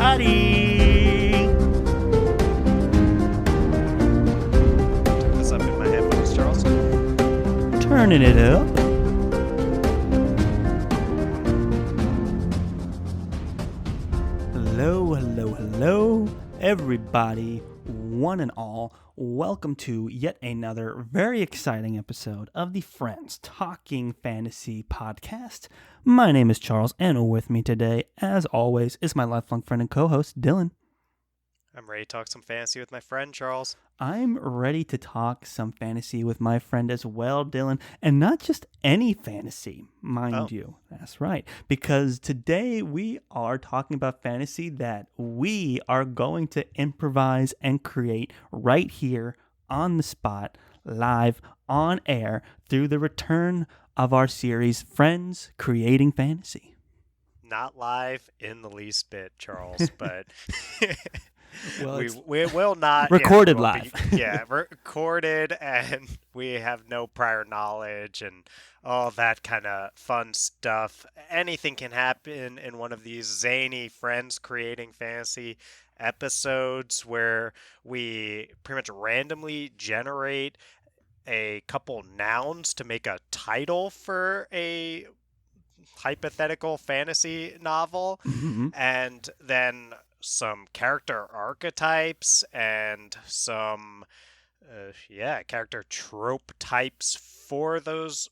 everybody. This up in my headphones, Charles. Turning it up. Hello, everybody, one and all. Welcome to yet another very exciting episode of the Friends Talking Fantasy podcast. My name is Charles, and with me today, as always, is my lifelong friend and co-host, Dylan. I'm ready to talk some fantasy with my friend, Charles. I'm ready to talk some fantasy with my friend as well, Dylan, and not just any fantasy, mind you. That's right, because today we are talking about fantasy that we are going to improvise and create right here on the spot, live, on air, through the return of our series, Friends Creating Fantasy. Not live in the least bit, Charles, but... Well, we will not recorded live. Recorded, and we have no prior knowledge and all that kind of fun stuff. Anything can happen in one of these zany Friends Creating Fantasy episodes where we pretty much randomly generate a couple nouns to make a title for a hypothetical fantasy novel, and then some character archetypes and some character trope types for those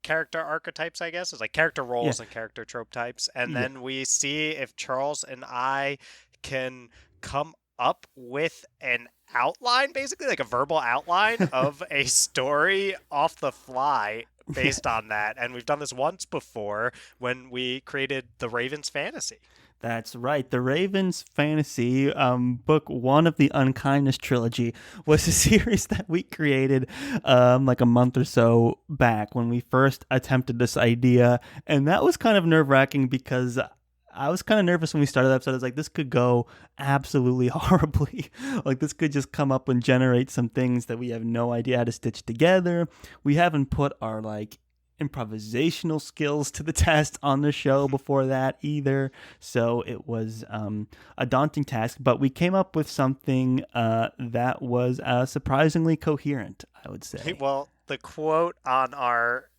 character archetypes, I guess. It's like character roles and character trope types. And then we see if Charles and I can come up with an outline, basically like a verbal outline of a story off the fly based on that. And we've done this once before when we created the Raven's Fantasy. That's right. The Raven's Fantasy, book one of the Unkindness trilogy, was a series that we created like a month or so back when we first attempted this idea. And that was kind of nerve-wracking because I was kind of nervous when we started the episode. I was like, this could go absolutely horribly. Like, this could just come up and generate some things that we have no idea how to stitch together. We haven't put our, improvisational skills to the test on the show before that either. So it was a daunting task, but we came up with something that was surprisingly coherent, I would say. Well, the quote on our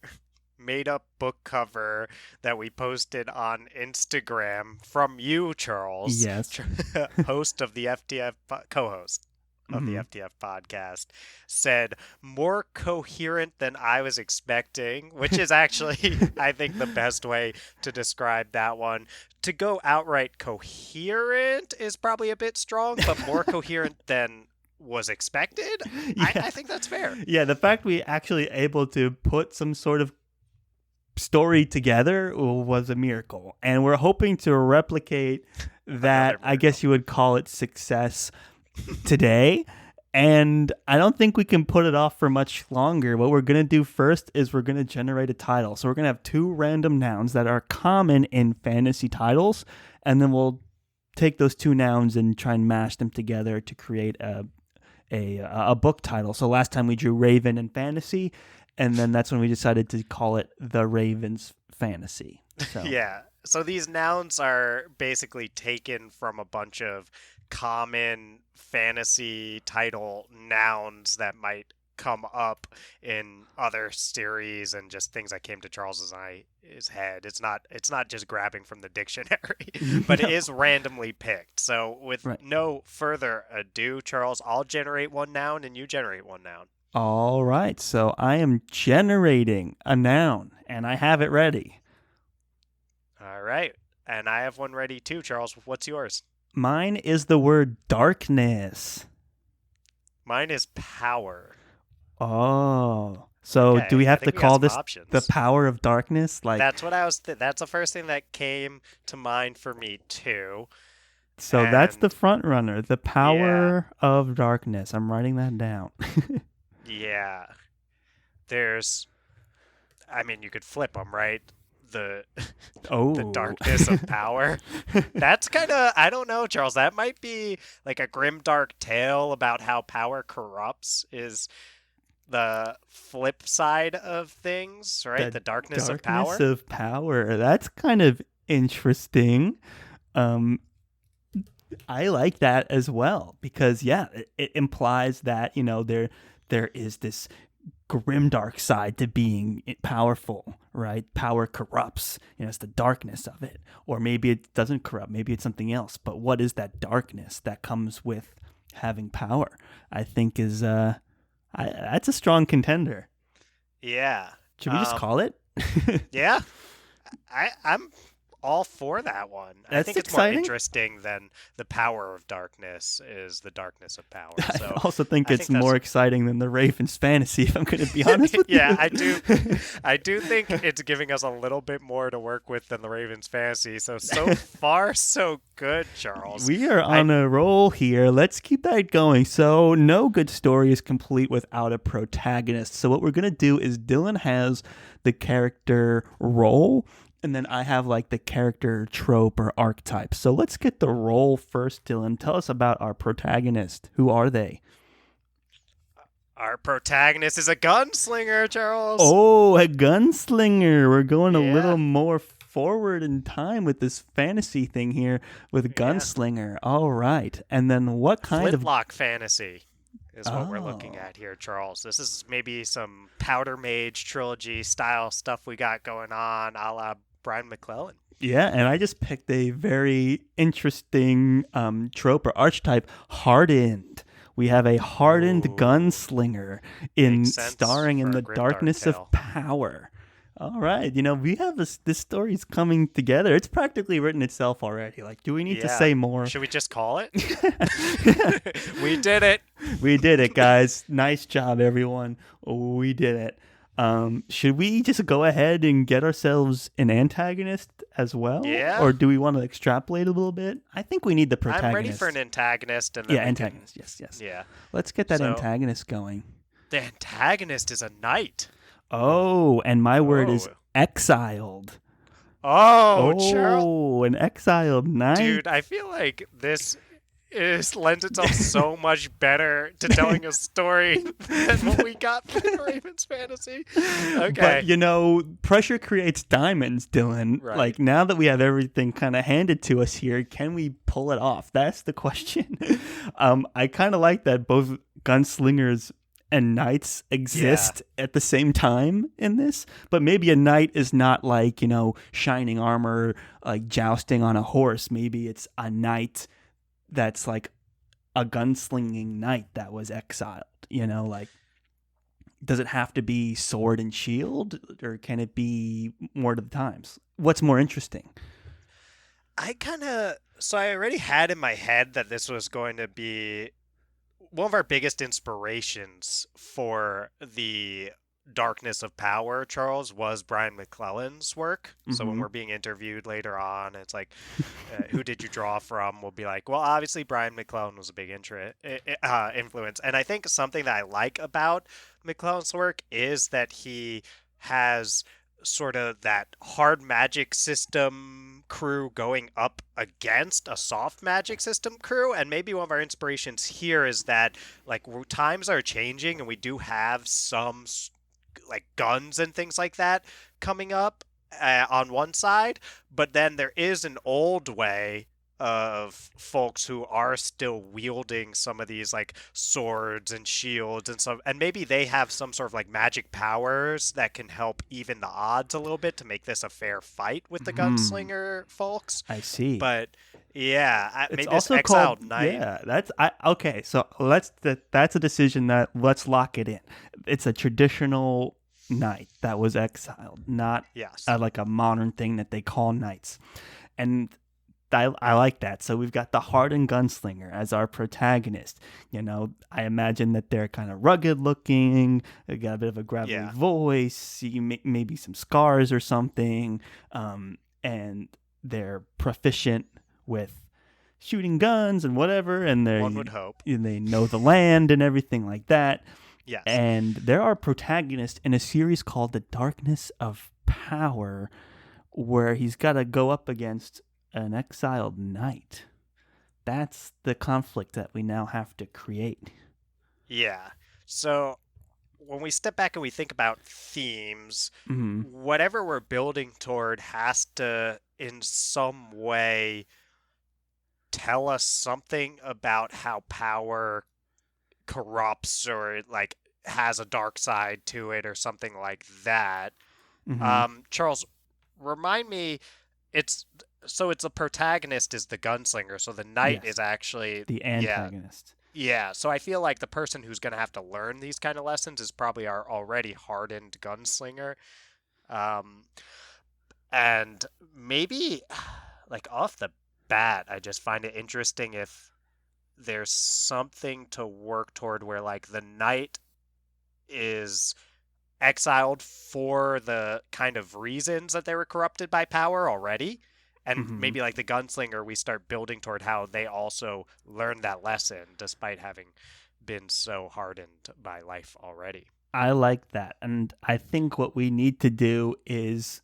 made-up book cover that we posted on Instagram from you, Charles, yes, host of the FTF, co-host of the FTF podcast, said, more coherent than I was expecting, which is actually, I think, the best way to describe that one. To go outright coherent is probably a bit strong, but more coherent than was expected, I think that's fair. Yeah, the fact we actually able to put some sort of story together was a miracle, and we're hoping to replicate that. I guess you would call it success today, and I don't think we can put it off for much longer. What we're going to do first is we're going to generate a title. So we're going to have two random nouns that are common in fantasy titles, and then we'll take those two nouns and try and mash them together to create a book title. So last time we drew Raven and Fantasy, and then that's when we decided to call it The Raven's Fantasy. So. Yeah. So these nouns are basically taken from a bunch of common fantasy title nouns that might come up in other series and just things that came to Charles's head. It's not just grabbing from the dictionary, but it is randomly picked. So with no further ado, Charles, I'll generate one noun and you generate one noun. All right, so I am generating a noun, and I have it ready. All right, and I have one ready too, Charles. What's yours? Mine is the word darkness. Mine is power. Oh, so okay, do we have to call this the power of darkness? That's what I was. That's the first thing that came to mind for me too. So that's the front runner, the power of darkness. I'm writing that down. Yeah. You could flip them, right? The darkness of power. That's kind of, I don't know, Charles. That might be like a grim, dark tale about how power corrupts is the flip side of things, right? The darkness of power. Darkness of power. That's kind of interesting. I like that as well because yeah, it implies that there is this grim dark side to being powerful, right? Power corrupts. It's the darkness of it, or maybe it doesn't corrupt. Maybe it's something else. But what is that darkness that comes with having power? I think is that's a strong contender. Yeah. Should we just call it? Yeah. I'm all for that one. I That's think it's more exciting. interesting than the power of darkness is the darkness of power. I So also think I it's think more that's exciting than the Ravens fantasy, if I'm going to be honest with yeah, you. I do think it's giving us a little bit more to work with than the Ravens fantasy. So far so good, Charles. We are I on a roll here. Let's keep that going. So, no good story is complete without a protagonist. So, what we're going to do is Dylan has the character role, and then I have like the character trope or archetype. So, let's get the role first, Dylan. Tell us about our protagonist. Who are they? Our protagonist is a gunslinger, Charles. Oh, a gunslinger. We're going a little Yeah. more forward in time with this fantasy thing here with Yeah. gunslinger. All right. And then what kind of. Flintlock fantasy is what we're looking Oh. at here, Charles. This is maybe some Powder Mage trilogy style stuff we got going on, a la Brian McClellan. Yeah, and I just picked a very interesting trope or archetype, hardened. We have a hardened Ooh, gunslinger makes in sense starring for in a the grimdark darkness of tale. power. All right, we have this story's coming together. It's practically written itself already. Like, do we need to Yeah. say more? Should we just call it? We did it. We did it, guys. Nice job, everyone. We did it. Should we just go ahead and get ourselves an antagonist as well, Yeah. or do we want to extrapolate a little bit? I think we need the I'm ready for an protagonist. antagonist, and then Yeah, we can. antagonist. Yes, yes. Yeah. Let's get that So antagonist going. the antagonist is a knight. Oh, and my word is Oh. exiled. Oh, Charles. Oh, an exiled knight. Dude, I feel like this is lends itself so much better to telling a story than what we got from Ravens fantasy. Okay. But pressure creates diamonds, Dylan. Right. Like now that we have everything kind of handed to us here, can we pull it off? That's the question. I kind of like that both gunslingers and knights exist at the same time in this, but maybe a knight is not like, shining armor, like jousting on a horse. Maybe it's a knight that's like a gunslinging knight that was exiled, like does it have to be sword and shield or can it be more to the times? What's more interesting? I already had in my head that this was going to be one of our biggest inspirations for the darkness of power, Charles, was Brian McClellan's work. So when Mm-hmm. we're being interviewed later on, it's like, who did you draw from? We'll be like, well, obviously Brian McClellan was a big influence. And I think something that I like about McClellan's work is that he has sort of that hard magic system crew going up against a soft magic system crew. And maybe one of our inspirations here is that like times are changing and we do have some like guns and things like that coming up on one side, but then there is an old way of folks who are still wielding some of these like swords and shields and some, and maybe they have some sort of like magic powers that can help even the odds a little bit to make this a fair fight with the Hmm. gunslinger folks. I see. But yeah, It's maybe this also called exiled knight. yeah. Okay. So that's a decision that let's lock it in. It's a traditional knight that was exiled, not Yes. like a modern thing that they call knights. And I like that. So we've got the hardened gunslinger as our protagonist. I imagine that they're kind of rugged looking. They got a bit of a gravelly Yeah. voice. Maybe some scars or something. And they're proficient with shooting guns and whatever. And One would hope. they know the land and everything like that. Yes. And they're our protagonist in a series called The Darkness of Power, where he's got to go up against an exiled knight. That's the conflict that we now have to create. Yeah. So when we step back and we think about themes, Hmm. whatever we're building toward has to, in some way, tell us something about how power corrupts or like has a dark side to it or something like that. Hmm. Charles, remind me, it's it's a protagonist is the gunslinger, so the knight Yes, is actually, the yeah, antagonist. yeah. So I feel like the person who's going to have to learn these kind of lessons is probably our already hardened gunslinger. Um, and maybe like off the bat, I just find it interesting if there's something to work toward where like the knight is exiled for the kind of reasons that they were corrupted by power already. And Hmm. maybe like the gunslinger, we start building toward how they also learned that lesson despite having been so hardened by life already. I like that. And I think what we need to do is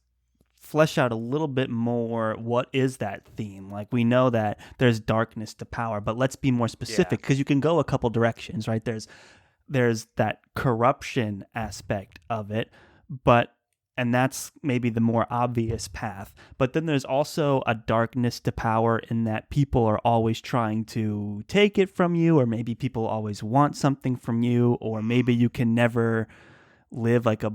flesh out a little bit more what is that theme. Like we know that there's darkness to power, but let's be more Yeah. specific because you can go a couple directions, right? There's that corruption aspect of it, but and that's maybe the more obvious path. But then there's also a darkness to power in that people are always trying to take it from you, or maybe people always want something from you, or maybe Mm. you can never live like a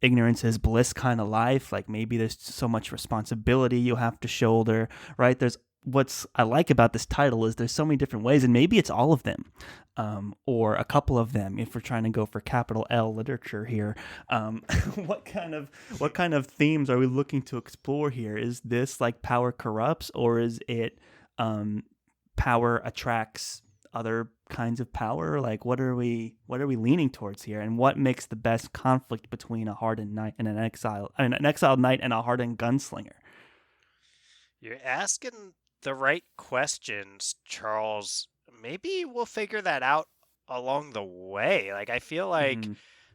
ignorance is bliss kind of life. Like maybe there's so much responsibility you have to shoulder, right? There's what's I like about this title is there's so many different ways, and maybe it's all of them, or a couple of them if we're trying to go for capital L literature here. What kind of themes are we looking to explore here? Is this like power corrupts, or is it um, power attracts other kinds of power? Like what are we leaning towards here, and what makes the best conflict between a hardened knight and an exiled knight and a hardened gunslinger? You're asking the right questions, Charles. Maybe we'll figure that out along the way. Like, I feel like Mm-hmm.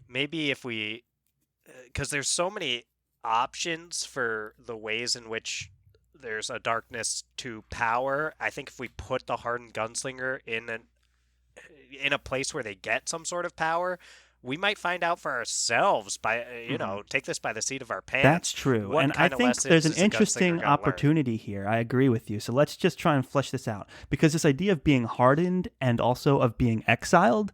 maybe if we, because there's so many options for the ways in which there's a darkness to power. I think if we put the hardened gunslinger in a place where they get some sort of power, we might find out for ourselves by Mm-hmm. take this by the seat of our That's pants. true. And What I kind of think there's lessons an is a gunslinger interesting going to learn? opportunity here. I agree with you. So let's just try and flesh this out. Because this idea of being hardened and also of being exiled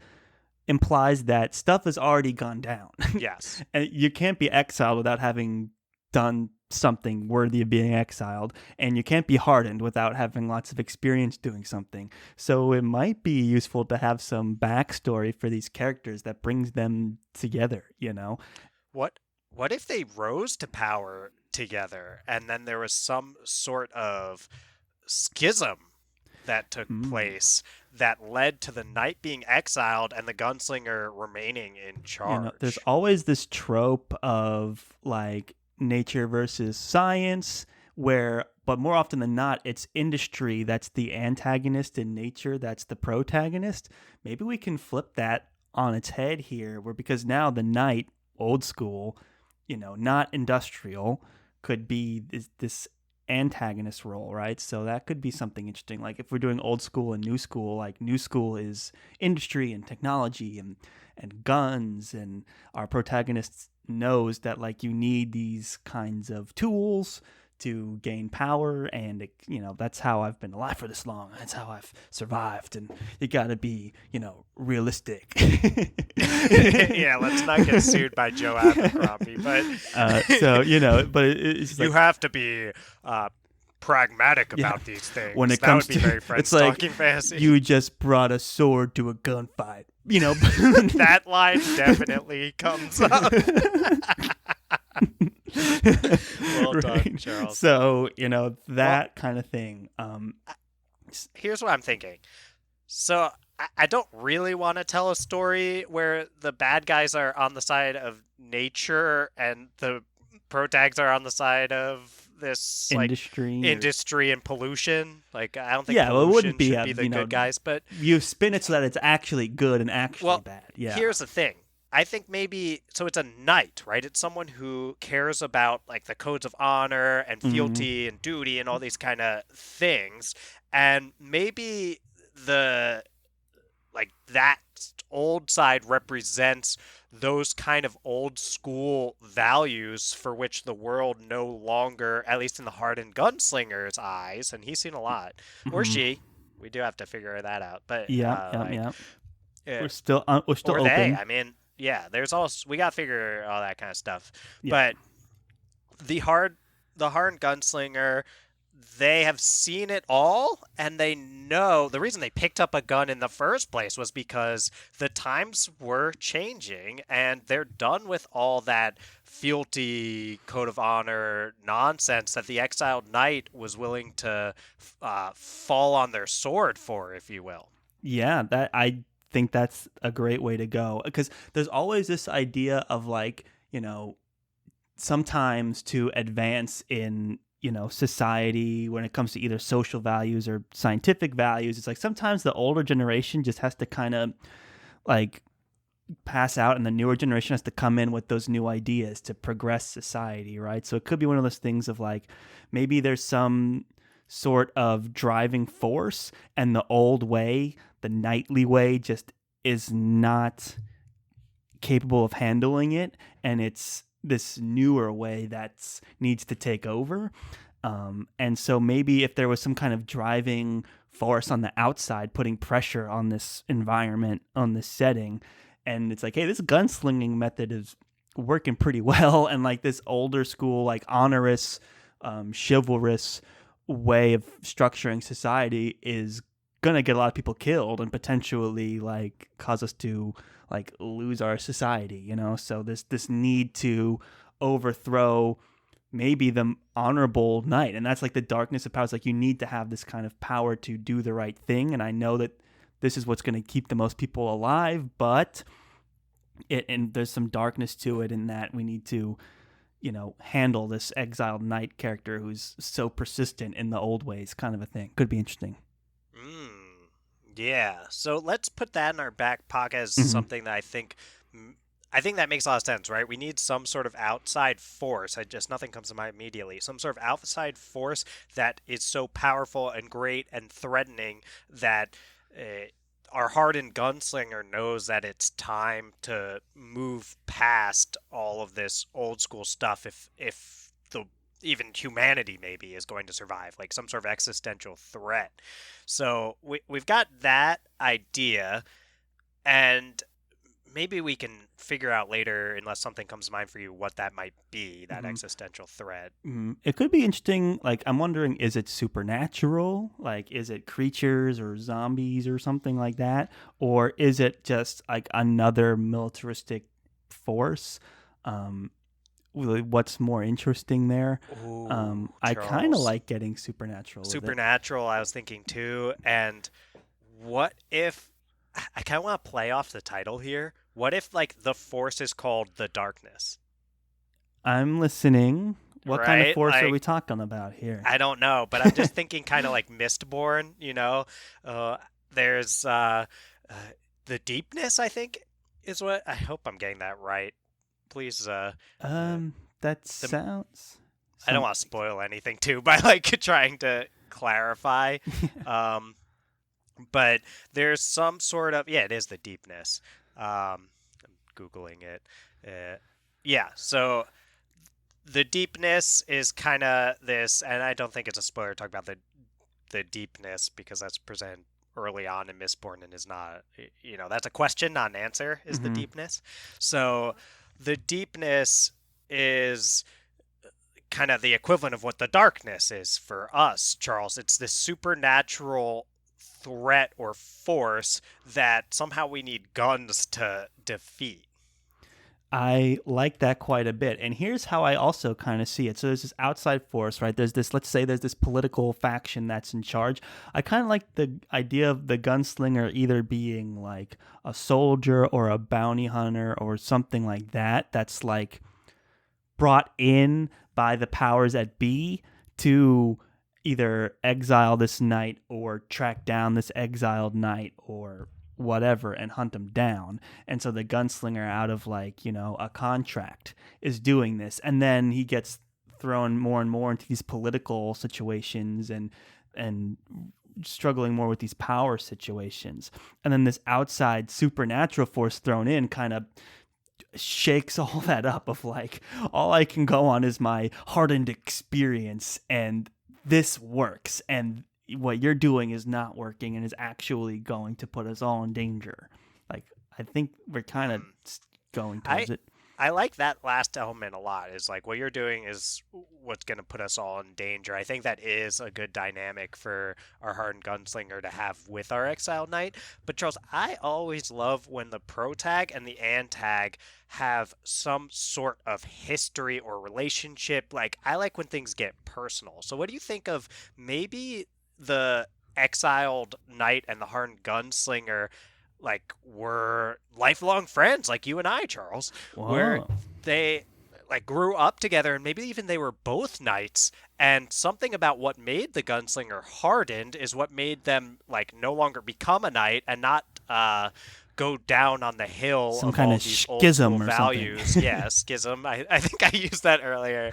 implies that stuff has already gone down. Yes. And you can't be exiled without having done something worthy of being exiled, and you can't be hardened without having lots of experience doing something. So it might be useful to have some backstory for these characters that brings them together, you know? What what if they rose to power together and then there was some sort of schism that took Mm. place that led to the knight being exiled and the gunslinger remaining in There's charge? always this trope of like nature versus science, where, but more often than not, it's industry that's the antagonist and nature that's the protagonist. Maybe we can flip that on its head here, where because now the knight, old school, not industrial, could be this antagonist role, right? So that could be something interesting. Like if we're doing old school and new school, like new school is industry and technology and guns, and our protagonist knows that like you need these kinds of tools to gain power, and that's how I've been alive for this long, that's how I've survived, and you got to be realistic. Yeah, let's not get sued by Joe Abercrombie, but So but it's just you like, have to be uh, pragmatic yeah, about these when things. it That comes would be to very it's friends like talking fantasy. you just brought a sword to a gunfight, That line definitely comes up. Well done, Right. Charles. So Well, that kind of thing. here's what I'm thinking. So I don't really want to tell a story where the bad guys are on the side of nature and the protags are on the side of this like Industry or industry and pollution. Like I don't think yeah, well, it wouldn't pollution be should a be the good guys, but you spin it so that it's actually good and actually well, bad. Yeah. here's the thing. I think maybe so it's a knight, right? It's someone who cares about like the codes of honor and Hmm. fealty and duty and all these kind of things. And maybe the like that old side represents those kind of old school values for which the world no longer, at least in the hardened gunslinger's eyes, and he's seen a lot, or Hmm. she, we do have to figure that out, but Yep, yep, yep. uh, We're still or they, open. I mean, yeah, there's all, we got to figure all that kind of stuff. Yep. But the hard the hardened gunslinger, they have seen it all, and they know the reason they picked up a gun in the first place was because the times were changing, and they're done with all that fealty code of honor nonsense that the exiled knight was willing to fall on their sword for, if you will. Yeah, that I think that's a great way to go because there's always this idea of like, sometimes to advance in, society when it comes to either social values or scientific values, it's like sometimes the older generation just has to kind of like pass out and the newer generation has to come in with those new ideas to progress society, right? So it could be one of those things of like maybe there's some sort of driving force and the old way, the knightly way, just is not capable of handling it, and it's this newer way that needs to take over. And so maybe if there was some kind of driving force on the outside putting pressure on this environment, on this setting, and it's like, hey, this gunslinging method is working pretty well, and like this older school, like onerous, chivalrous way of structuring society is gonna get a lot of people killed and potentially like cause us to like lose our society, so this need to overthrow maybe the honorable knight, and that's like the darkness of power. It's like you need to have this kind of power to do the right thing, and I know that this is what's going to keep the most people alive, but and there's some darkness to it in that we need to handle this exiled knight character who's so persistent in the old ways, kind of a thing. Could be interesting. Mm, yeah. So let's put that in our back pocket as Hmm. something that I think that makes a lot of sense, right? We need some sort of outside force. I just nothing comes to mind immediately. Some sort of outside force that is so powerful and great and threatening that our hardened gunslinger knows that it's time to move past all of this old school stuff if the even humanity maybe is going to survive, like some sort of existential threat. So we've got that idea, and maybe we can figure out later, unless something comes to mind for you, what that might be, that Hmm. existential threat. It could be interesting. Like, I'm wondering, is it supernatural? Like, is it creatures or zombies or something like that? Or is it just like another militaristic force? Um, really, what's more interesting there? Ooh, I kind of Charles. like getting supernatural with it. Supernatural, I was thinking too. And what if I kind of want to play off the title here? What if, like, the force is called the darkness, I'm listening. What kind of right? force are we Like, talking about here? I don't know, but I'm just thinking kind of like Mistborn, you know? Uh, there's uh, the deepness, I think, is what I hope I'm getting that right. Please, uh, That the sounds I don't some. want to spoil anything too by like trying to clarify. Um, but there's some sort of, yeah, it is the deepness. I'm googling it. Yeah, so the deepness is kind of this, and I don't think it's a spoiler to talk about the deepness because that's presented early on in Mistborn and is not, that's a question, not an answer, is the Hmm. deepness. So the deepness is kind of the equivalent of what the darkness is for us, Charles. It's this supernatural threat or force that somehow we need guns to defeat. I like that quite a bit. And here's how I also kind of see it. So there's this outside force, right? There's this, let's say there's this political faction that's in charge. I kind of like the idea of the gunslinger either being like a soldier or a bounty hunter or something like that. That's like brought in by the powers that be to either exile this knight or track down this exiled knight or whatever and hunt him down. And so the gunslinger, out of like, a contract, is doing this. And then he gets thrown more and more into these political situations and struggling more with these power situations. And then this outside supernatural force thrown in kind of shakes all that up of like, all I can go on is my hardened experience, and this works, and what you're doing is not working and is actually going to put us all in danger. Like, I think we're kind of Hmm. going I towards it. I like that last element a lot. Is like what you're doing is what's going to put us all in danger. I think that is a good dynamic for our hardened gunslinger to have with our exiled knight. But Charles, I always love when the protag and the antag have some sort of history or relationship. Like I like when things get personal. So what do you think of maybe the exiled knight and the hardened gunslinger like were lifelong friends like you and I, Charles, where Whoa. they like grew up together and maybe even they were both knights and something about what made the gunslinger hardened is what made them like no longer become a knight and not go down on the hill Some of kind all of these old school schism or something. values. Yeah, schism. I think I used that earlier.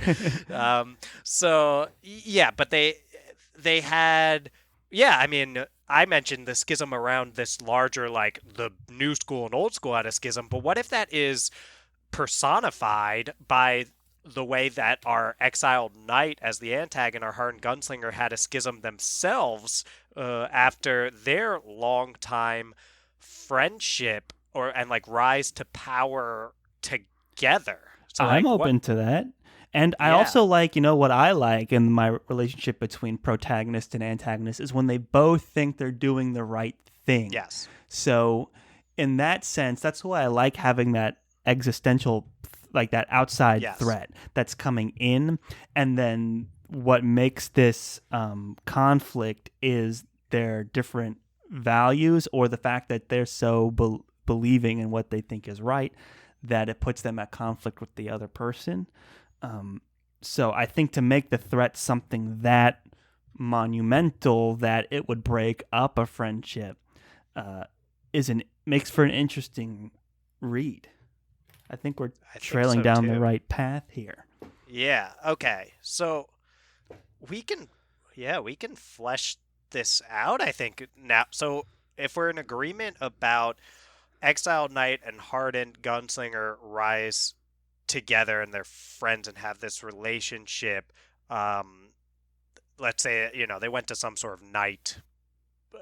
So yeah, but they had yeah, I mean, I mentioned the schism around this larger, like the new school and old school had a schism, but what if that is personified by the way that our exiled knight as the antagonist, our hardened gunslinger, had a schism themselves after their long time friendship or and like rise to power together. So I'm like what? open to that. And I Yeah. also like, what I like in my relationship between protagonist and antagonist is when they both think they're doing the right thing. Yes. So, in that sense, that's why I like having that existential, like that outside Yes. threat that's coming in. And then what makes this conflict is their different values, or the fact that they're so believing in what they think is right that it puts them at conflict with the other person. Um, so I think to make the threat something that monumental that it would break up a friendship uh, makes for an interesting read. I think we're I think trailing so down the too. right path here. Yeah. Okay. So we can, yeah, we can flesh this out, I think, now. So if we're in agreement about Exiled Knight and Hardened Gunslinger rise together and they're friends and have this relationship, um, let's say, they went to some sort of knight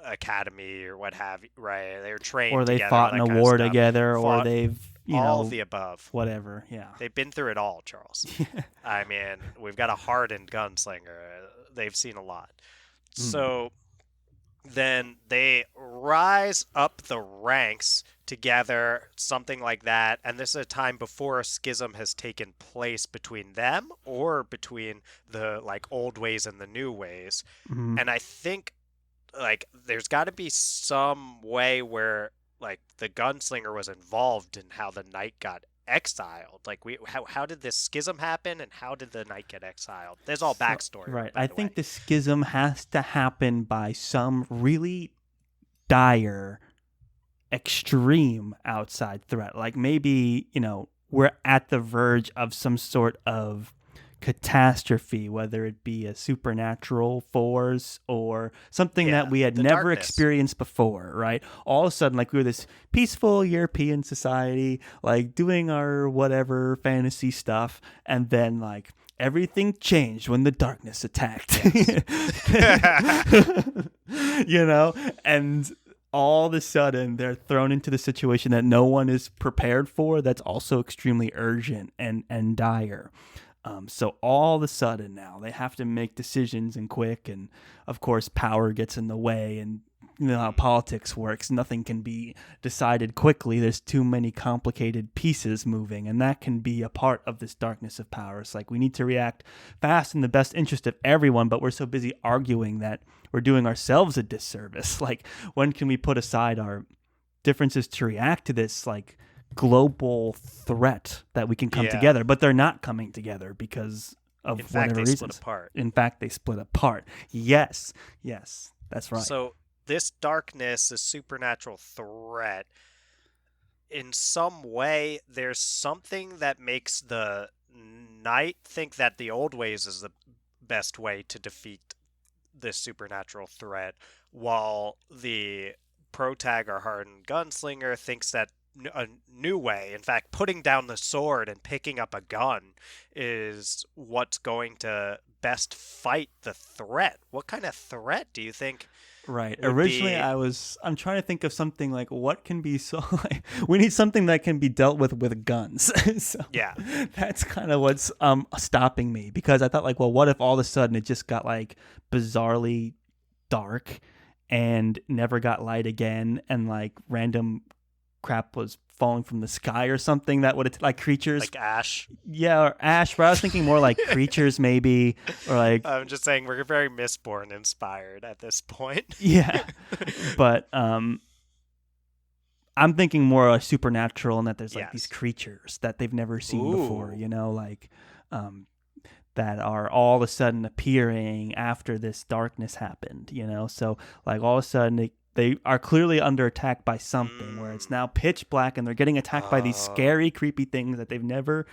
academy or what have you, right? They were Or trained they together, all fought in that a kind of war stuff. together, or Fought they've, all of the above. whatever. Yeah. They've been through it all, Charles. I mean, we've got a hardened gunslinger. They've seen a lot. Mm. So then they rise up the ranks together, something like that. And this is a time before a schism has taken place between them or between the like old ways and the new ways. Mm. And I think like there's got to be some way where like the gunslinger was involved in how the knight got exiled. Like how did this schism happen and how did the knight get exiled? There's all So, backstory, right. by I the way. think the schism has to happen by some really dire, extreme outside threat. Like maybe, we're at the verge of some sort of catastrophe, whether it be a supernatural force or something that Yeah, we had the never darkness. experienced before, right? All of a sudden, like we were this peaceful European society, like doing our whatever fantasy stuff, and then like everything changed when the darkness attacked. Yes. you know, and all of a sudden they're thrown into the situation that no one is prepared for, that's also extremely urgent and dire. So all of a sudden now they have to make decisions and quick, and of course power gets in the way, and you know how politics works. Nothing can be decided quickly. There's too many complicated pieces moving, and that can be a part of this darkness of power. It's like we need to react fast in the best interest of everyone, but we're so busy arguing that we're doing ourselves a disservice. Like, when can we put aside our differences to react to this like global threat that we can come Yeah. together? But they're not coming together because In of fact, whatever they split reasons. apart. In fact, they split apart. Yes, yes, that's right. So this darkness, this supernatural threat, in some way, there's something that makes the knight think that the old ways is the best way to defeat this supernatural threat, while the protag or hardened gunslinger thinks that a new way. In fact, putting down the sword and picking up a gun is what's going to best fight the threat. What kind of threat do you think Right. would Originally, be? I'm trying to think of something like what can be so. Like, we need something that can be dealt with guns. So Yeah, that's kind of what's stopping me because I thought like, well, what if all of a sudden it just got like bizarrely dark and never got light again, and like random crap was falling from the sky or something that would like creatures. like Ash. Yeah, or ash. But I was thinking more like creatures maybe, or like I'm just saying we're very Mistborn inspired at this point. yeah. But I'm thinking more supernatural, and that there's like these Yes. creatures that they've never seen before, Ooh. like um, that are all of a sudden appearing after this darkness happened, So like all of a sudden they are clearly under attack by something where it's Mm. now pitch black and they're getting attacked by these Oh. scary, creepy things that they've never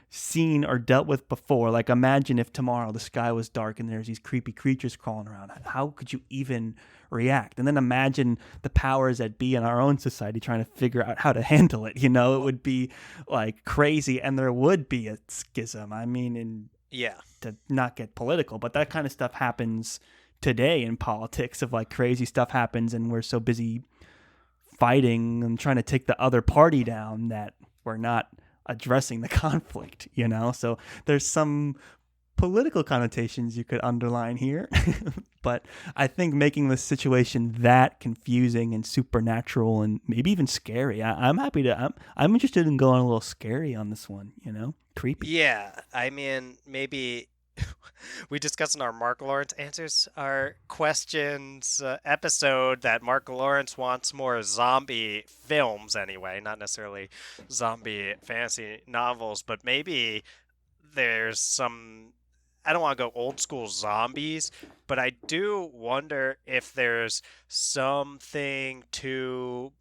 seen or dealt with before. Like imagine if tomorrow the sky was dark and there's these creepy creatures crawling around. How could you even react? And then imagine the powers that be in our own society trying to figure out how to handle it. It Well, would be like crazy, and there would be a schism. I mean, and yeah. to not get political, but that kind of stuff happens today in politics of like crazy stuff happens and we're so busy fighting and trying to take the other party down that we're not addressing the conflict. So there's some political connotations you could underline here. But I think making the situation that confusing and supernatural and maybe even scary, I'm happy to, I'm interested in going a little scary on this one. Creepy. Yeah, I mean, maybe we discussed in our Mark Lawrence Answers Our Questions episode that Mark Lawrence wants more zombie films anyway, not necessarily zombie fantasy novels, but maybe there's some. I don't want to go old school zombies, but I do wonder if there's something to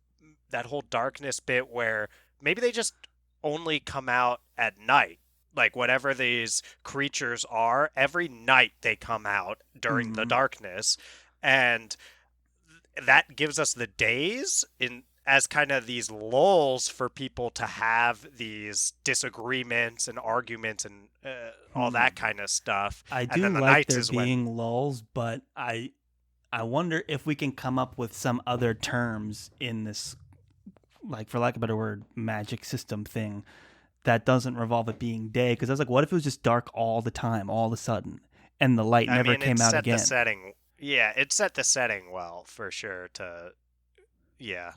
that whole darkness bit where maybe they just only come out at night. Like whatever these creatures are, every night they come out during the Mm-hmm. darkness, and that gives us the days in as kind of these lulls for people to have these disagreements and arguments and all Hmm. that kind of stuff. I And then do the like nights there is when, being lulls, but I wonder if we can come up with some other terms in this, like for lack of a better word, magic system thing that doesn't revolve it being day. Because I was like, what if it was just dark all the time, all of a sudden, and the light I never mean, it came out set the again? setting. Yeah, it set the setting well for sure to, yeah.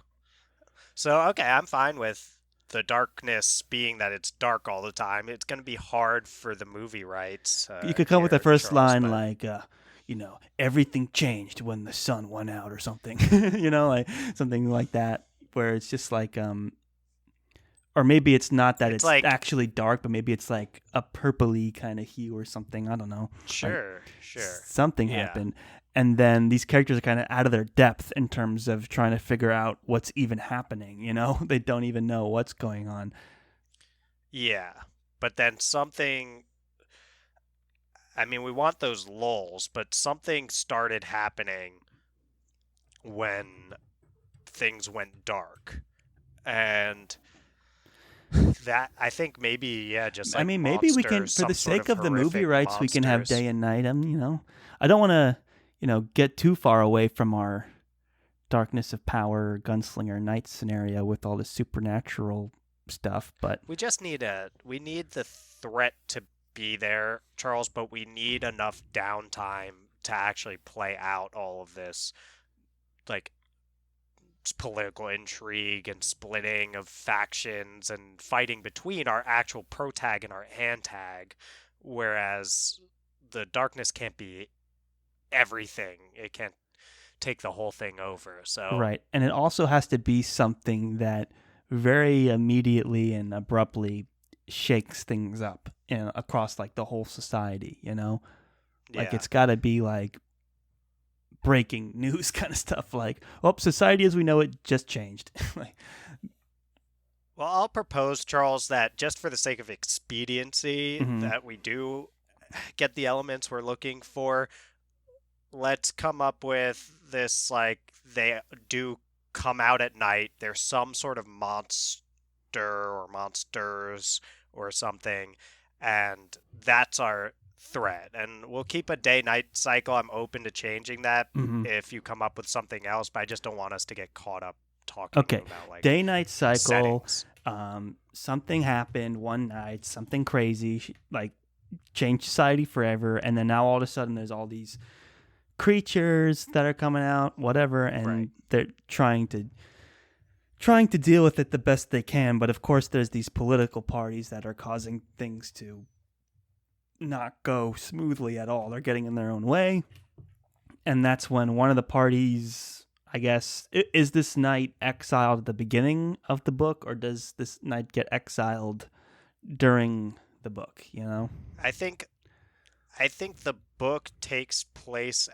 So, okay, I'm fine with the darkness being that it's dark all the time. It's going to be hard for the movie rights You could come with the here, first Charles, line but like, everything changed when the sun went out or something, like something like that, where it's just like, or maybe it's not that it's it's like, actually dark, but maybe it's like a purpley kind of hue or something. I don't know. Like sure, sure. something Yeah. happened. And then these characters are kind of out of their depth in terms of trying to figure out what's even happening. They don't even know what's going on. Yeah. But then something, I mean, we want those lulls, but something started happening when things went dark. And that, I think maybe, yeah, just I like mean, maybe we can, monsters, for the some sort sake of of the movie horrific rights, we can have monsters. day and night. I don't want to, get too far away from our darkness of power gunslinger night scenario with all this supernatural stuff. But We need the threat to be there, Charles, but we need enough downtime to actually play out all of this, like political intrigue and splitting of factions and fighting between our actual protag and our antag, whereas the darkness can't be everything. It can't take the whole thing over. So right, and it also has to be something that very immediately and abruptly shakes things up across like the whole society. Like yeah. it's got to be like breaking news kind of stuff. Like, oh, society as we know it just changed. Like, Well, I'll propose, Charles, that just for the sake of expediency, mm-hmm. that we do get the elements we're looking for. Let's come up with this, like, they do come out at night. There's some sort of monster or monsters or something, and that's our threat. And we'll keep a day-night cycle. I'm open to changing that Hmm. if you come up with something else, but I just don't want us to get caught up talking Okay, about like day night cycle. settings. Something happened one night, something crazy, like changed society forever, and then now all of a sudden there's all these creatures that are coming out, whatever, Right. and they're trying to deal with it the best they can. But of course, there's these political parties that are causing things to not go smoothly at all. They're getting in their own way, and that's when one of the parties, I guess, is this knight exiled at the beginning of the book, or does this knight get exiled during the book? You know? I think I think the book takes place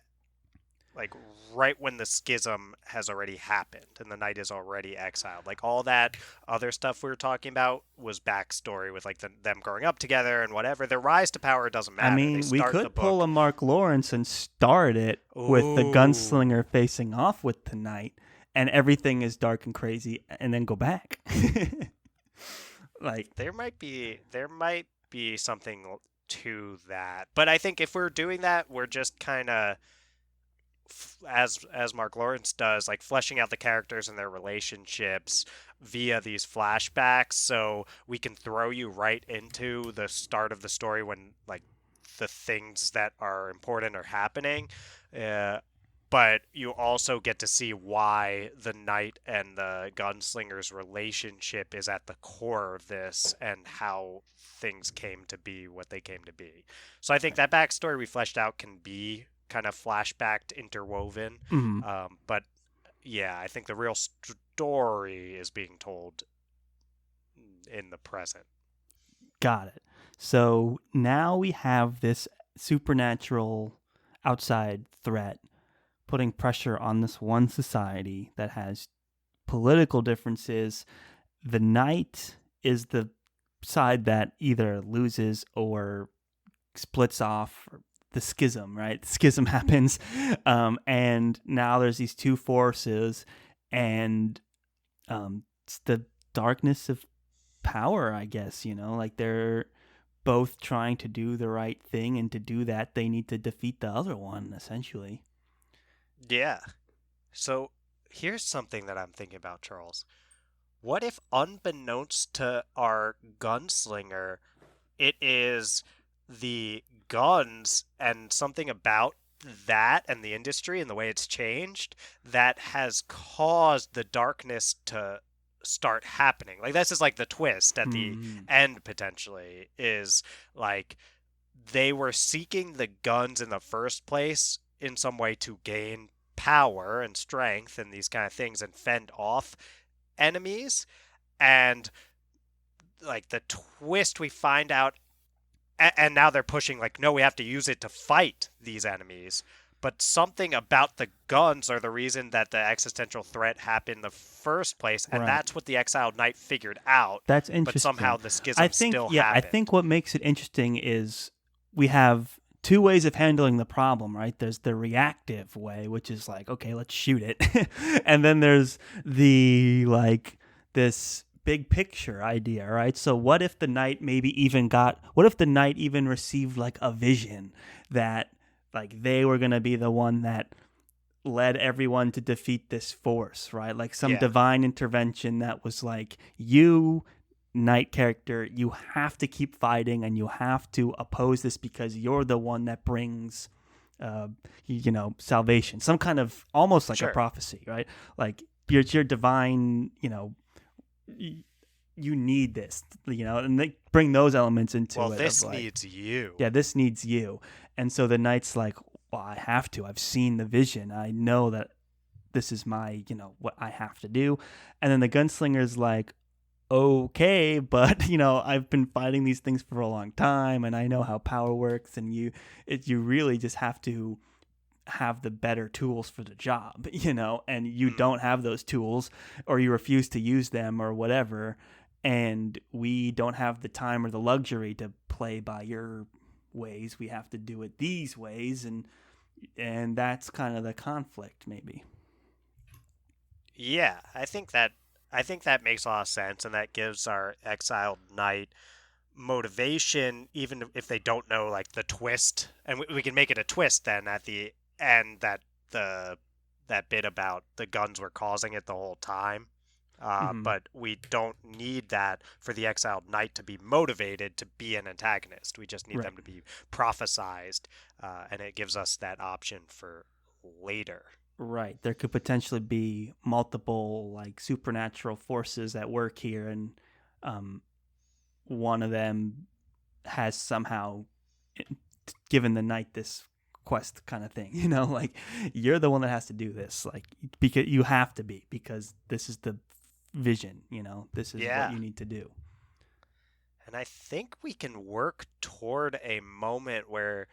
like right when the schism has already happened and the knight is already exiled. Like all that other stuff we were talking about was backstory with like them growing up together and whatever. Their rise to power doesn't I matter. They mean, we start the could pull book. a Mark Lawrence and start it with the Ooh, gunslinger facing off with the knight, and everything is dark and crazy, and then go back. Like, there might be something to that. But I think if we're doing that, we're just kind of as Mark Lawrence does, like fleshing out the characters and their relationships via these flashbacks, so we can throw you right into the start of the story when like the things that are important are happening. Uh, but you also get to see why the knight and the gunslinger's relationship is at the core of this and how things came to be what they came to be. So I think that backstory we fleshed out can be kind of flashbacked, interwoven. mm, But yeah, I think the real story is being told in the present. got it. So now we have this supernatural outside threat putting pressure on this one society that has political differences. The knight is the side that either loses or splits off. The schism, right? The schism happens, and now there's these two forces, and it's the darkness of power, I guess. Like they're both trying to do the right thing, and to do that, they need to defeat the other one, essentially. Yeah. So here's something that I'm thinking about, Charles. What if, unbeknownst to our gunslinger, it is the guns and something about that and the industry and the way it's changed that has caused the darkness to start happening? Like, this is like the twist at the Hmm. end, potentially, is like they were seeking the guns in the first place in some way to gain power and strength and these kind of things and fend off enemies. And like the twist we find out, and now they're pushing like, no, we have to use it to fight these enemies. But something about the guns are the reason that the existential threat happened in the first place, and Right. that's what the exiled knight figured out. That's But somehow interesting. the I schism think, still yeah, I happened. think what makes it interesting is we have two ways of handling the problem, right? There's the reactive way, which is like, okay, let's shoot it. And then there's the like this big picture idea, right? So what if the knight what if the knight even received like a vision that like they were going to be the one that led everyone to defeat this force, right? Like some Yeah, divine intervention that was like, you, knight character, you have to keep fighting and you have to oppose this because you're the one that brings, uh, salvation. Some kind of almost like a sure. prophecy, right? Like your divine, you need this, and they bring those elements Well, into it of this like, needs you. yeah, this needs you. And so the knight's like, well, I have to. I've seen the vision. I know that this is my, what I have to do. And then the gunslinger's like, okay, but I've been fighting these things for a long time, and I know how power works, and you really just have to have the better tools for the job, and you Mm, don't have those tools, or you refuse to use them, or whatever, and we don't have the time or the luxury to play by your ways. We have to do it these ways, and that's kind of the conflict, maybe. Yeah, I think that makes a lot of sense, and that gives our exiled knight motivation, even if they don't know like the twist, and we can make it a twist then at the end that the that bit about the guns were causing it the whole time. Hmm. But we don't need that for the exiled knight to be motivated to be an antagonist. We just need Right. them to be prophesized, and it gives us that option for later. Right. There could potentially be multiple like supernatural forces at work here, and um, one of them has somehow given the knight this quest kind of thing. Like you're the one that has to do this. Like because you have to be because this is the vision. This is what Yeah, you need to do. and I think we can work toward a moment where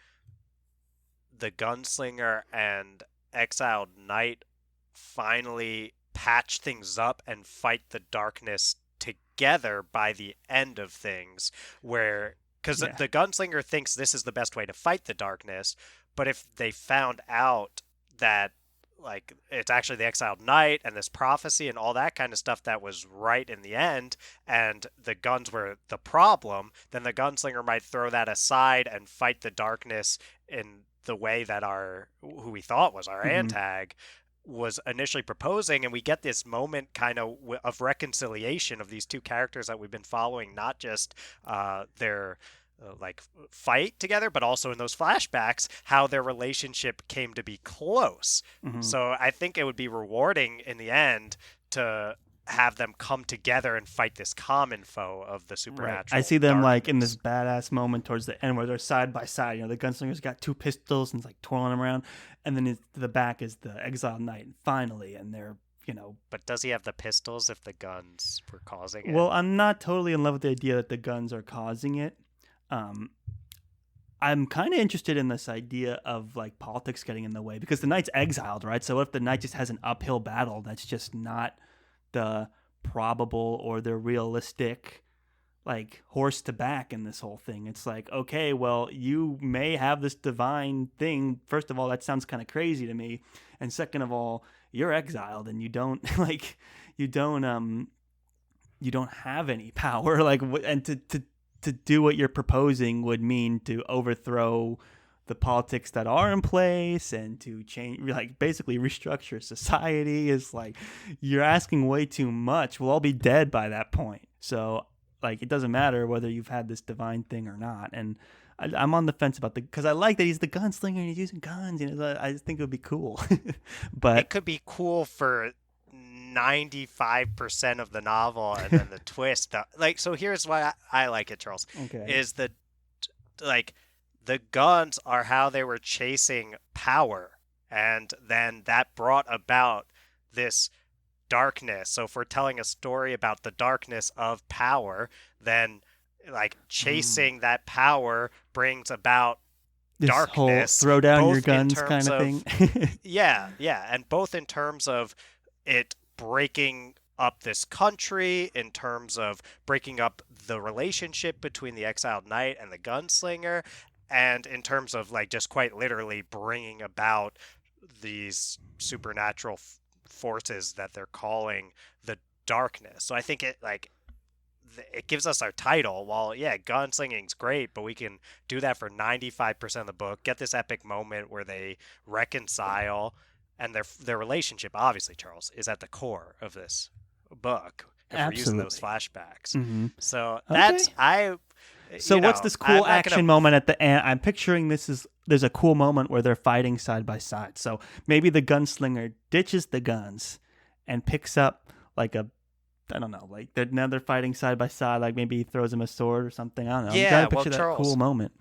the gunslinger and exiled knight finally patch things up and fight the darkness together by the end of things, where because Yeah. the gunslinger thinks this is the best way to fight the darkness, but if they found out that like it's actually the exiled knight and this prophecy and all that kind of stuff that was right in the end, and the guns were the problem, then the gunslinger might throw that aside and fight the darkness in the way that our who we thought was our Hmm. antag was initially proposing, and we get this moment kind of reconciliation of these two characters that we've been following, not just their like fight together, but also in those flashbacks how their relationship came to be close. Hmm. So I think it would be rewarding in the end to have them come together and fight this common foe of the Right. I supernatural see them like in this darkness. badass moment towards the end where they're side by side. The gunslinger's got two pistols and it's like twirling them around, and then to the back is the exiled knight. Finally, and they're But does he have the pistols if the guns were causing it? well, I'm not totally in love with the idea that the guns are causing it. Um, I'm kind of interested in this idea of like politics getting in the way because the knight's exiled, right? So if the knight just has an uphill battle, that's just not the probable or the realistic like horse to back in this whole thing. It's like, okay, well, you may have this divine thing. First of all, that sounds kind of crazy to me, and second of all, you're exiled and you don't you don't you don't have any power. Like, and to do what you're proposing would mean to overthrow the politics that are in place and to change, like basically restructure society. Is like you're asking way too much. We'll all be dead by that point. So like it doesn't matter whether you've had this divine thing or not. And I'm on the fence about the because I like that he's the gunslinger and he's using guns. I just think it would be cool. It But could be cool for 95% of the novel, and then the twist like, so here's why I like it, Charles, okay. is that like the guns are how they were chasing power, and then that brought about this darkness. So if we're telling a story about the darkness of power, then like Mm. chasing that power brings about This whole darkness, throw down your both in guns terms kind of thing. of yeah, yeah, and both in terms of it breaking up this country, in terms of breaking up the relationship between the exiled knight and the gunslinger, and in terms of like just quite literally bringing about these supernatural forces that they're calling the darkness. So I think it gives us our title. While yeah, gunslinging's great, but we can do that for 95% of the book. Get this epic moment where they reconcile, and their relationship, obviously, Charles, is at the core of this book. If we're using those Absolutely. flashbacks, Hmm. so Okay. that's I, So what's this I'm cool not gonna. action moment at the end? I'm picturing this is there's a cool moment where they're fighting side by side. So maybe the gunslinger ditches the guns and picks up like a I don't know, like they're fighting side by side. Like maybe he throws him a sword or something. I don't know. I'm trying Yeah, to well, picture that cool Charles, moment.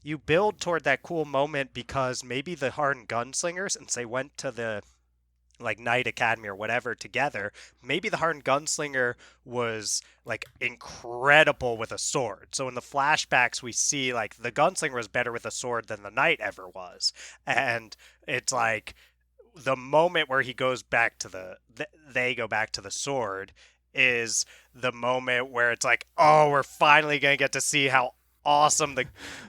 you build toward that cool moment because maybe the hardened gunslingers, since they went to the like Knight Academy or whatever together, maybe the hardened gunslinger was like incredible with a sword. So in the flashbacks, we see like the gunslinger was better with a sword than the knight ever was. And it's like the moment where he goes back to they go back to the sword is the moment where it's like, oh, we're finally going to get to see how awesome the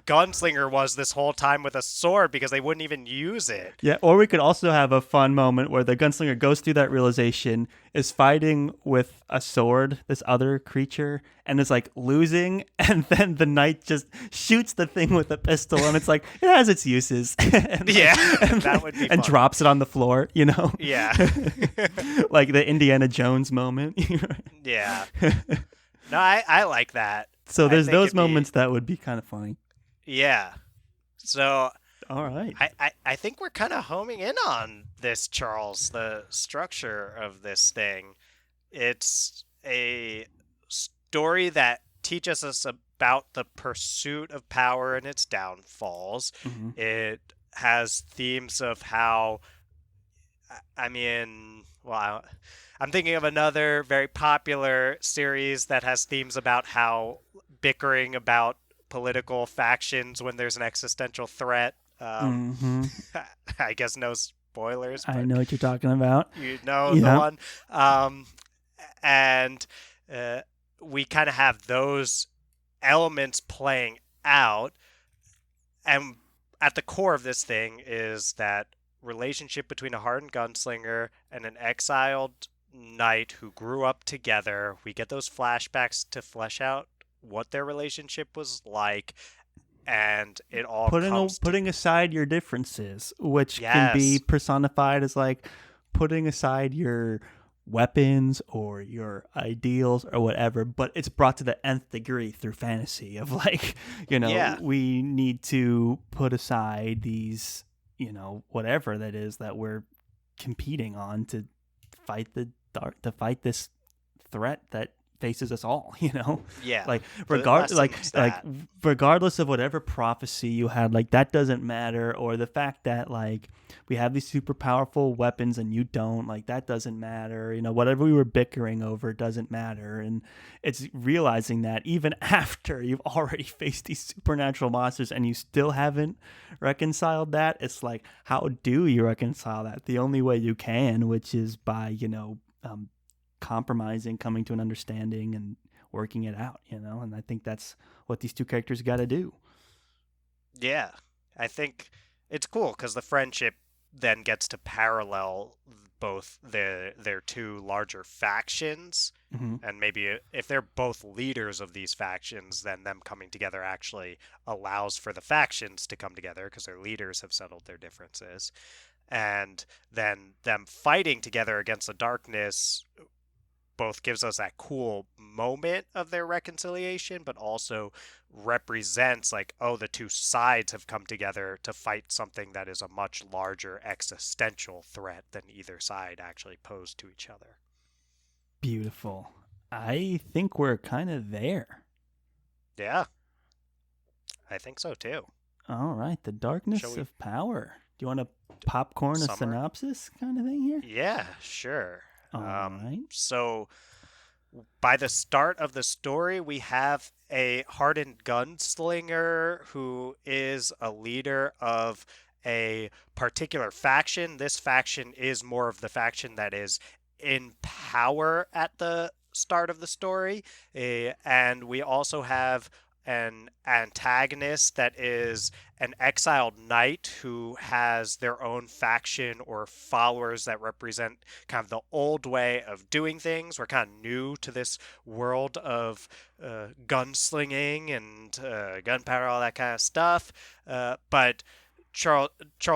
gunslinger was this whole time with a sword because they wouldn't even use it. Yeah, or we could also have a fun moment where the gunslinger goes through that realization, is fighting with a sword, this other creature, and is like losing, and then the knight just shoots the thing with a pistol, and it's like it has its uses, and Yeah, and, that would be and fun. drops it on the floor, Yeah. like the Indiana Jones moment. Yeah. No, I like that. So I there's think those it'd be moments that would be kind of funny. yeah. So All right. I think we're kind of homing in on this, Charles, the structure of this thing. It's a story that teaches us about the pursuit of power and its downfalls. Mm-hmm. It has themes of how, I mean, well, I'm thinking of another very popular series that has themes about how bickering about political factions when there's an existential threat. Mm-hmm. I guess no spoilers, I but know what you're talking about. you know the Yeah. one. Um, and we kind of have those elements playing out. And at the core of this thing is that relationship between a hardened gunslinger and an exiled knight who grew up together. We get those flashbacks to flesh out what their relationship was like, and it all comes to Putting aside your differences, which can be yes, personified as like putting aside your weapons or your ideals or whatever, but it's brought to the nth degree through fantasy of like, yeah, we need to put aside these, whatever that is that we're competing on to fight the dark, to fight this threat that faces us all. yeah. Like The regard lessons like that regardless of whatever prophecy you had, like that doesn't matter, or the fact that like we have these super powerful weapons and you don't, like that doesn't matter. Whatever we were bickering over doesn't matter. And it's realizing that even after you've already faced these supernatural monsters and you still haven't reconciled that, it's like, how do you reconcile that? The only way you can, which is by compromising, coming to an understanding, and working it out. And I think that's what these two characters got to do. yeah, I think it's cool because the friendship then gets to parallel both their two larger factions, Mm-hmm. and maybe if they're both leaders of these factions, then them coming together actually allows for the factions to come together because their leaders have settled their differences, and then them fighting together against the darkness both gives us that cool moment of their reconciliation, but also represents like, oh, the two sides have come together to fight something that is a much larger existential threat than either side actually posed to each other. Beautiful. I think we're kind of there. Yeah, I think so too. All right, the Shall darkness we of power. Do you want to popcorn a summer? synopsis kind of thing here? Yeah, sure. All right. So by the start of the story, we have a hardened gunslinger who is a leader of a particular faction. This faction is more of the faction that is in power at the start of the story. And we also have an antagonist that is an exiled knight who has their own faction or followers that represent kind of the old way of doing things. We're kind of new to this world of gunslinging and gunpowder, all that kind of stuff. But Charles,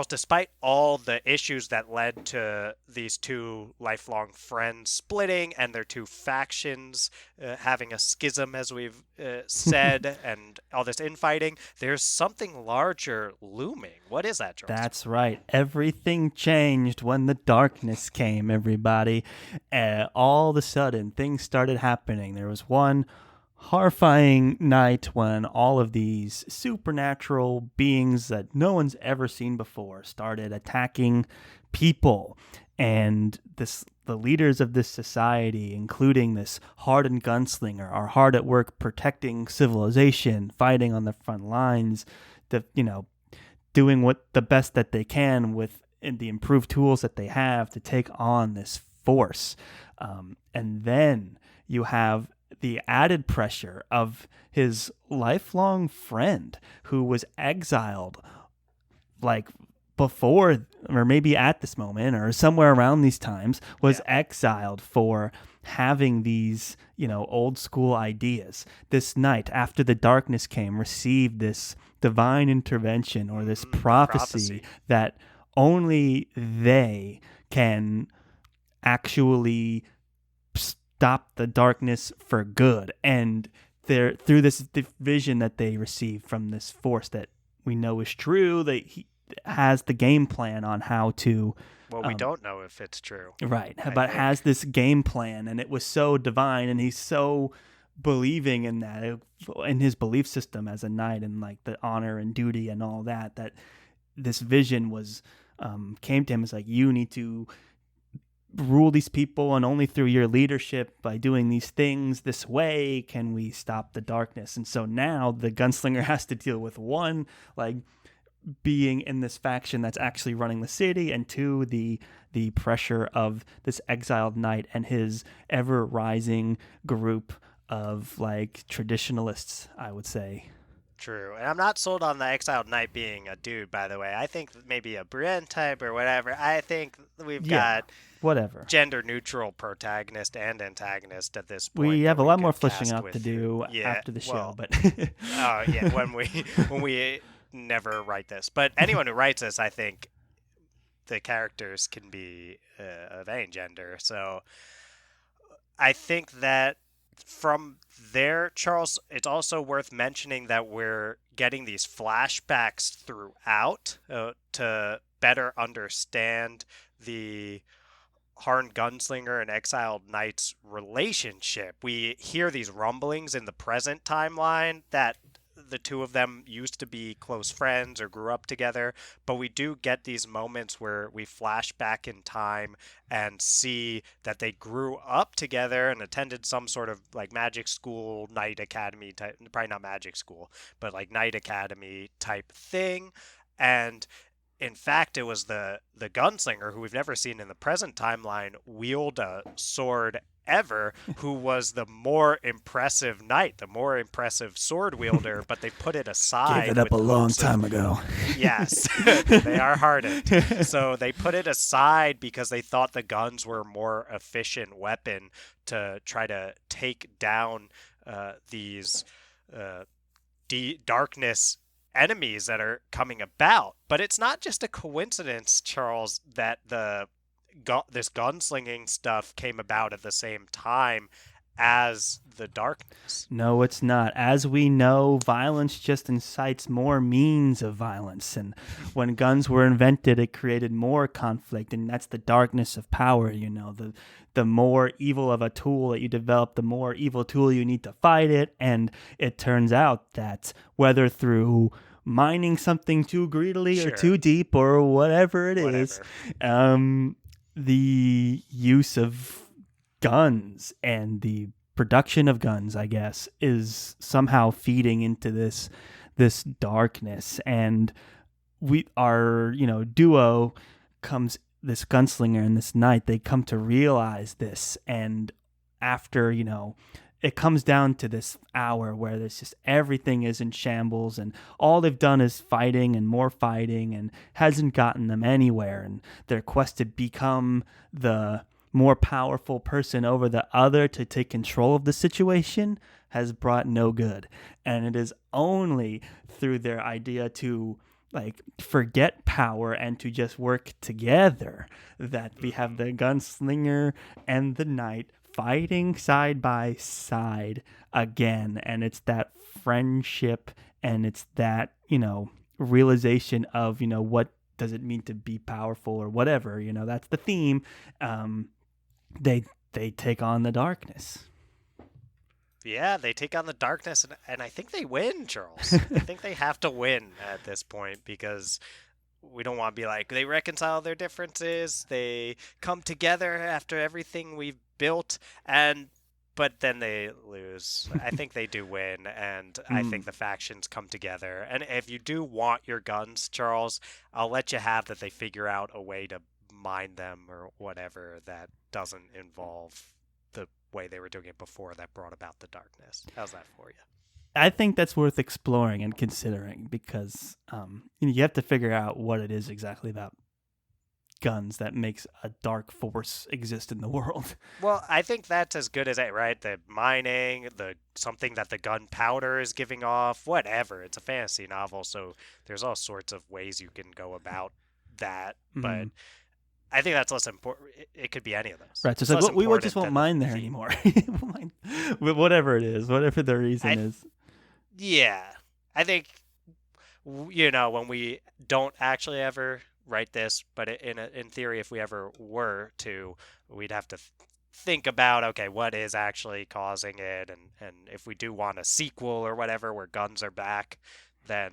despite all the issues that led to these two lifelong friends splitting and their two factions having a schism, as we've said, and all this infighting, there's something larger looming. What is that, Charles? That's right. Everything changed when the darkness came, everybody. All of a sudden, things started happening. There was one horrifying night when all of these supernatural beings that no one's ever seen before started attacking people. And the leaders of this society, including this hardened gunslinger, are hard at work protecting civilization, fighting on the front lines, doing what the best that they can with the improved tools that they have to take on this force. And then you have the added pressure of his lifelong friend who was exiled, like before, or maybe at this moment or somewhere around these times, was Yeah. exiled for having these, old school ideas. This knight, after the darkness came, received this divine intervention or this The prophecy prophecy. that only they can actually stop the darkness for good. And they're through this vision that they receive from this force that we know is true, that he has the game plan on how to Well, we um, don't know if it's true, right, I but think. has this game plan, and it was so divine, and he's so believing in that, in his belief system as a knight, and like the honor and duty and all that, that this vision was came to him as like, you need to rule these people, and only through your leadership, by doing these things this way, can we stop the darkness. And so now the gunslinger has to deal with, one, like being in this faction that's actually running the city, and two, the pressure of this exiled knight and his ever rising group of like traditionalists, I would say. True. And I'm not sold on the exiled knight being a dude, by the way. I think maybe a Brienne type or whatever. I think we've Yeah, got whatever. gender neutral protagonist and antagonist at this We point have that a we lot more could fleshing cast out to with. do Yeah, after the show, well, but yeah, when we when we never write this. But anyone who writes this, I think the characters can be of any gender. So I think that from there, Charles, it's also worth mentioning that we're getting these flashbacks throughout to better understand the Harn Gunslinger and Exiled Knight's relationship. We hear these rumblings in the present timeline that the two of them used to be close friends or grew up together, but we do get these moments where we flash back in time and see that they grew up together and attended some sort of like magic school, knight academy type, probably not magic school, but like knight academy type thing. And in fact, it was the gunslinger who we've never seen in the present timeline wield a sword ever, who was the more impressive knight, the more impressive sword wielder, but they put it gave it aside up with a long hopes of time ago. yes, they are hardened. So they put it aside because they thought the guns were a more efficient weapon to try to take down these uh, darkness enemies that are coming about. But it's not just a coincidence, Charles, that this gunslinging stuff came about at the same time as the darkness. No, it's not. As we know, violence just incites more means of violence. And when guns were invented, it created more conflict. And that's the darkness of power. The more evil of a tool that you develop, the more evil tool you need to fight it. And it turns out that whether through mining something too greedily or Sure, too deep or whatever it is, whatever. um, the use of guns and the production of guns, I guess, is somehow feeding into this darkness. And our duo comes, this gunslinger and this knight, they come to realize this. And after it comes down to this hour where there's just everything is in shambles, and all they've done is fighting and more fighting, and hasn't gotten them anywhere. And their quest to become the more powerful person over the other, to take control of the situation, has brought no good. And it is only through their idea to like forget power and to just work together that we have the gunslinger and the knight fighting side by side again. And it's that friendship, and it's that realization of what does it mean to be powerful, or whatever. That's the theme. Um they they take on the darkness. Yeah, they take on the darkness, and I think they win, Charles. I think they have to win at this point because we don't want to be like they reconcile their differences, they come together after everything we've built, and but then they lose. I think they do win, and I Mm. think the factions come together. And if you do want your guns, Charles, I'll let you have that they figure out a way to mine them or whatever that doesn't involve the way they were doing it before that brought about the darkness. How's that for you? I think that's worth exploring and considering because you have to figure out what it is exactly about guns that makes a dark force exist in the world. Well, I think that's as good as it, right? The mining, the something that the gunpowder is giving off, whatever. It's a fantasy novel, so there's all sorts of ways you can go about that. But Mm. I think that's less important. It could be any of those. Right. So it's It's like less we just important won't than the mine there theme. anymore. We'll mine- whatever it is, whatever the reason I is. Yeah, I think when we don't actually ever write this, but in theory, if we ever were to, we'd have to think about, okay, what is actually causing it, and if we do want a sequel or whatever where guns are back, then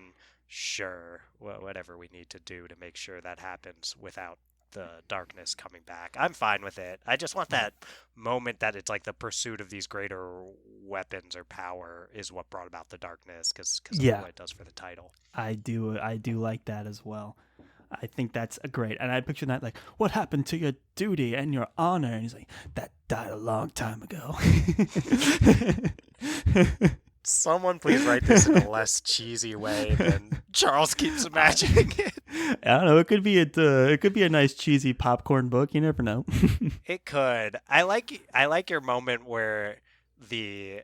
sure, whatever we need to do to make sure that happens without the darkness coming back. I'm fine with it. I just want Right. that moment that it's like the pursuit of these greater weapons or power is what brought about the darkness because of Yeah, what it does for the title. I do like that as well. I think that's a great. And I picture that like, what happened to your duty and your honor? And he's like, that died a long time ago. Someone please write this in a less cheesy way than Charles keeps imagining it. I don't know. It could be a nice cheesy popcorn book. You never know. It could. I like your moment where the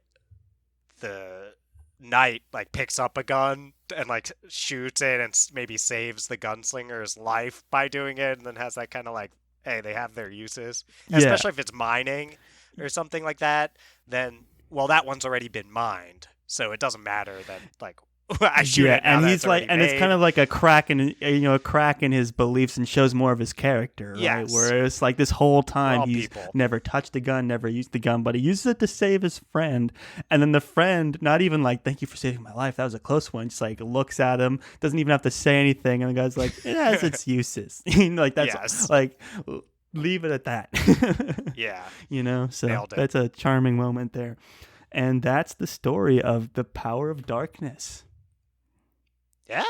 the knight like picks up a gun and like shoots it and maybe saves the gunslinger's life by doing it, and then has that kind of like, hey, they have their uses, Yeah, especially if it's mining or something like that. Then, well, that one's already been mined, so it doesn't matter that like I shoot yeah, it now and that he's it's like, already and it's kind made. of like a crack in a crack in his beliefs, and shows more of his character, right? Yes, Whereas like this whole we're time all he's people. never touched the gun, never used the gun, but he uses it to save his friend, and then the friend not even like, thank you for saving my life, that was a close one, just like looks at him, doesn't even have to say anything, and the guy's like, it has its uses. Like that's Yes, like, leave it at that. yeah, So nailed it. that's a charming moment there, and that's the story of The Power of Darkness. Yeah,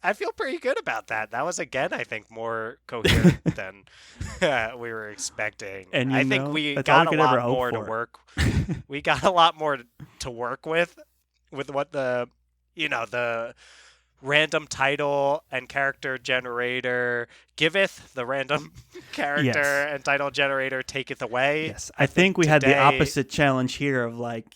I feel pretty good about that. That was again, I think, more coherent than we were expecting. And I think we that's all we got a could ever lot hope more to for. work. We got a lot more to work with what the random title and character generator giveth, the random character Yes. and title generator taketh away. Yes. I I think think we had the today, opposite challenge here of like,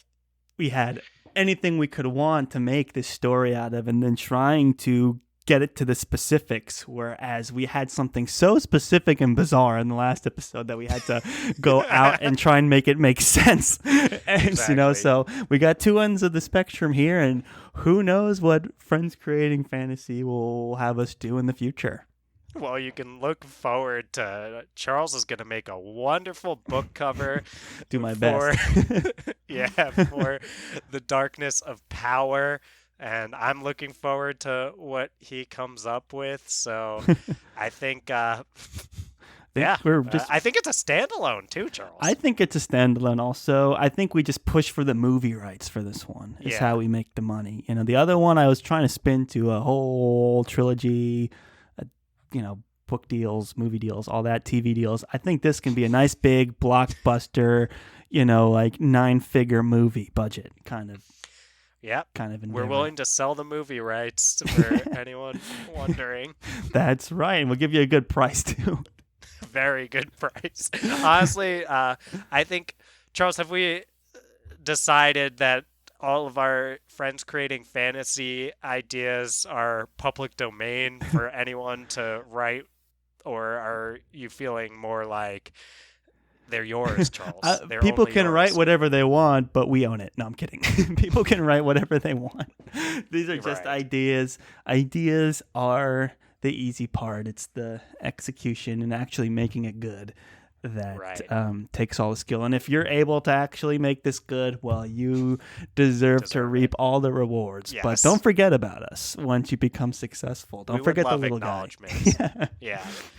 we had anything we could want to make this story out of, and then trying to get it to the specifics, whereas we had something so specific and bizarre in the last episode that we had to go out and try and make it make sense. And exactly. so we got two ends of the spectrum here, and who knows what Friends Creating Fantasy will have us do in the future. Well, you can look forward to Charles is going to make a wonderful book cover Do my for best. yeah, for The Darkness of Power, and I'm looking forward to what he comes up with. So, I think Think yeah, we're just I think it's a standalone too, I Charles. think it's a standalone also. I think we just push for the movie rights for this one. Is Yeah. how we make the money. The other one I was trying to spin to a whole trilogy, uh, book deals, movie deals, all that, TV deals. I think this can be a nice big blockbuster, like 9-figure movie budget Yep. kind of We're endeavor. willing to sell the movie rights for anyone wondering. That's right. And we'll give you a good price too. Very good price. Honestly, I think, Charles, have we decided that all of our Friends Creating Fantasy ideas are public domain for anyone to write, or are you feeling more like they're yours, Charles? They're People only can write yours. whatever they want, but we own it. No, I'm kidding. People can write whatever they want. These are just Right. ideas. Ideas are the easy part. It's the execution and actually making it good that Right. takes all the skill. And if you're able to actually make this good, well, you deserve to Deserve it. reap all the rewards. But Yes. don't forget about us once you become successful. We Don't would forget the love little guy. acknowledgments. Yeah.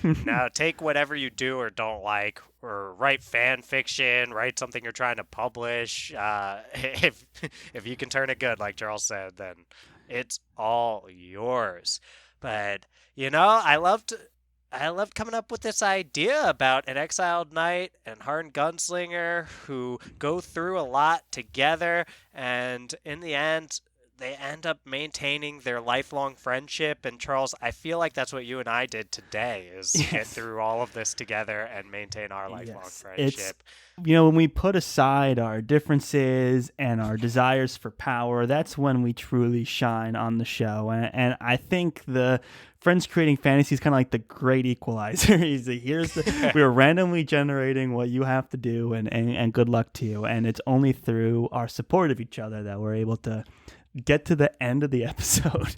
Yeah. Now take whatever you do or don't like, or write fan fiction, write something you're trying to publish. If you can turn it good, like Charles said, then it's all yours. But I loved I loved coming up with this idea about an exiled knight and hardened gunslinger who go through a lot together, and in the end, they end up maintaining their lifelong friendship. And Charles, I feel like that's what you and I did today, is get Yes. through all of this together and maintain our lifelong Yes, it's friendship. when we put aside our differences and our desires for power, that's when we truly shine on the show. And I think the Friends Creating Fantasy is kind of like the great equalizer. We're randomly generating what you have to do, and good luck to you. And it's only through our support of each other that we're able to get to the end of the episode.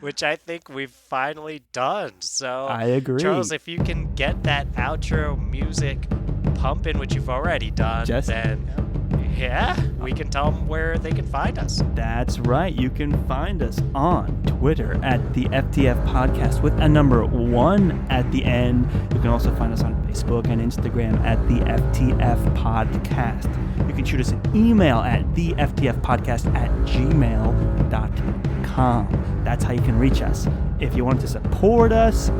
Which I think we've finally done. So, I agree. Charles, if you can get that outro music pumping, which you've already done, then yeah, we can tell them where they can find us. That's right. You can find us on Twitter at the FTF Podcast with a number 1 at the end. You can also find us on Facebook and Instagram at the FTF Podcast. You can shoot us an email at theftfpodcast@gmail.com. That's how you can reach us. If you want to support us,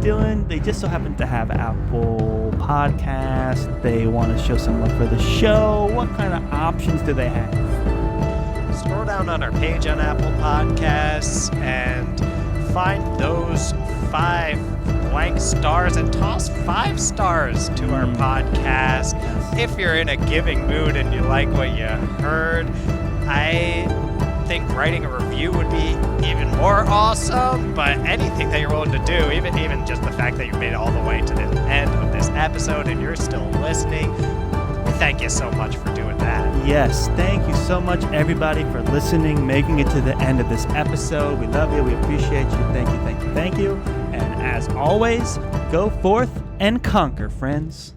Dylan, they just so happen to have Apple Podcasts. They want to show some love for the show. What kind of options do they have? Scroll down on our page on Apple Podcasts and find those 5 blank stars and toss 5 stars to our podcast. If you're in a giving mood and you like what you heard, I think writing a review would be even more awesome, but anything that you're willing to do, even just the fact that you made it all the way to the end of this episode and you're still listening, we thank you so much for doing that. Yes, thank you so much, everybody, for listening, making it to the end of this episode. We love you. We appreciate you. Thank you, thank you, thank you. And as always, go forth and conquer, friends.